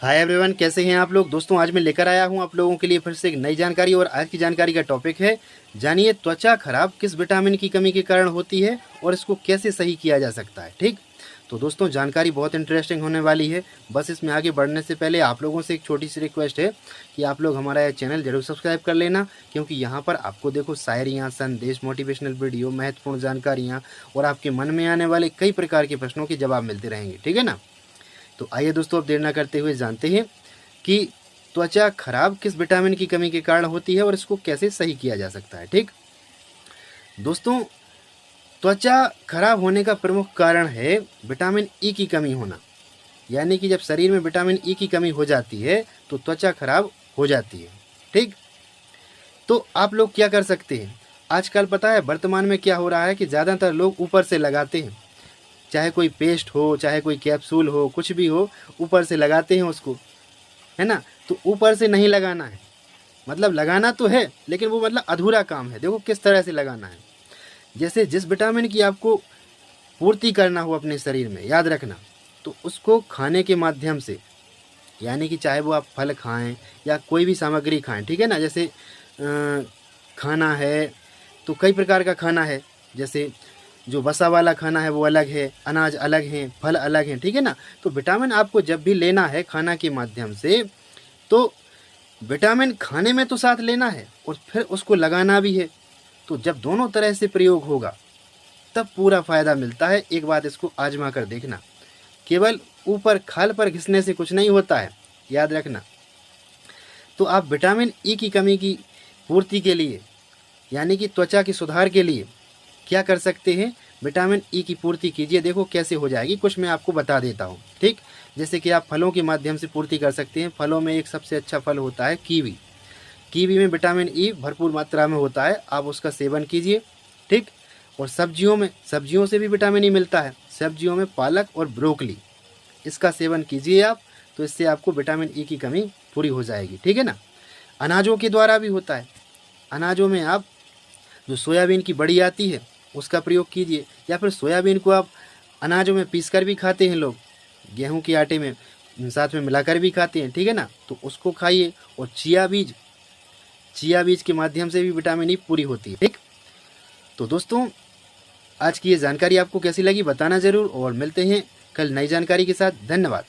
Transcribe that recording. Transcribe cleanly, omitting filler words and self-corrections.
Hi everyone, कैसे हैं आप लोग। दोस्तों आज मैं लेकर आया हूं आप लोगों के लिए फिर से एक नई जानकारी। और आज की जानकारी का टॉपिक है, जानिए त्वचा खराब किस विटामिन की कमी के कारण होती है और इसको कैसे सही किया जा सकता है। ठीक, तो दोस्तों जानकारी बहुत इंटरेस्टिंग होने वाली है। बस इसमें आगे बढ़ने से पहले आप लोगों से एक छोटी सी रिक्वेस्ट है कि आप लोग हमारा यह चैनल जरूर सब्सक्राइब कर लेना, क्योंकि यहाँ पर आपको देखो शायरियाँ, संदेश, मोटिवेशनल वीडियो, महत्वपूर्ण जानकारियाँ और आपके मन में आने वाले कई प्रकार के प्रश्नों के जवाब मिलते रहेंगे। ठीक है ना। तो आइए दोस्तों, अब देर ना करते हुए जानते हैं कि त्वचा खराब किस विटामिन की कमी के कारण होती है और इसको कैसे सही किया जा सकता है। ठीक दोस्तों, त्वचा खराब होने का प्रमुख कारण है विटामिन ई की कमी होना। यानी कि जब शरीर में विटामिन ई की कमी हो जाती है तो त्वचा खराब हो जाती है। ठीक, तो आप लोग क्या कर सकते हैं। आजकल पता है वर्तमान में क्या हो रहा है कि ज़्यादातर लोग ऊपर से लगाते हैं, चाहे कोई पेस्ट हो, चाहे कोई कैप्सूल हो, कुछ भी हो, ऊपर से लगाते हैं उसको, है ना। तो ऊपर से नहीं लगाना है, मतलब लगाना तो है लेकिन वो मतलब अधूरा काम है। देखो किस तरह से लगाना है। जैसे जिस विटामिन की आपको पूर्ति करना हो अपने शरीर में, याद रखना, तो उसको खाने के माध्यम से, यानी कि चाहे वो आप फल खाएं या कोई भी सामग्री खाएं। ठीक है ना। जैसे खाना है तो कई प्रकार का खाना है, जैसे जो वसा वाला खाना है वो अलग है, अनाज अलग हैं, फल अलग हैं। ठीक है ना। तो विटामिन आपको जब भी लेना है खाना के माध्यम से, तो विटामिन खाने में तो साथ लेना है और फिर उसको लगाना भी है। तो जब दोनों तरह से प्रयोग होगा तब पूरा फ़ायदा मिलता है। एक बात इसको आजमा कर देखना, केवल ऊपर खाल पर घिसने से कुछ नहीं होता है, याद रखना। तो आप विटामिन ई की कमी की पूर्ति के लिए, यानी कि त्वचा के सुधार के लिए क्या कर सकते हैं, विटामिन ई की पूर्ति कीजिए। देखो कैसे हो जाएगी, कुछ मैं आपको बता देता हूँ। ठीक, जैसे कि आप फलों के माध्यम से पूर्ति कर सकते हैं। फलों में एक सबसे अच्छा फल होता है कीवी। कीवी में विटामिन ई भरपूर मात्रा में होता है, आप उसका सेवन कीजिए। ठीक, और सब्जियों से भी विटामिन ई मिलता है। सब्जियों में पालक और ब्रोकली, इसका सेवन कीजिए आप, तो इससे आपको विटामिन ई की कमी पूरी हो जाएगी। ठीक है ना। अनाजों के द्वारा भी होता है। अनाजों में आप जो सोयाबीन की बड़ी आती है उसका प्रयोग कीजिए, या फिर सोयाबीन को आप अनाजों में पीस कर भी खाते हैं लोग, गेहूं के आटे में साथ में मिलाकर भी खाते हैं। ठीक है ना। तो उसको खाइए। और चिया बीज के माध्यम से भी विटामिन ई पूरी होती है। ठीक, तो दोस्तों आज की ये जानकारी आपको कैसी लगी बताना ज़रूर, और मिलते हैं कल नई जानकारी के साथ। धन्यवाद।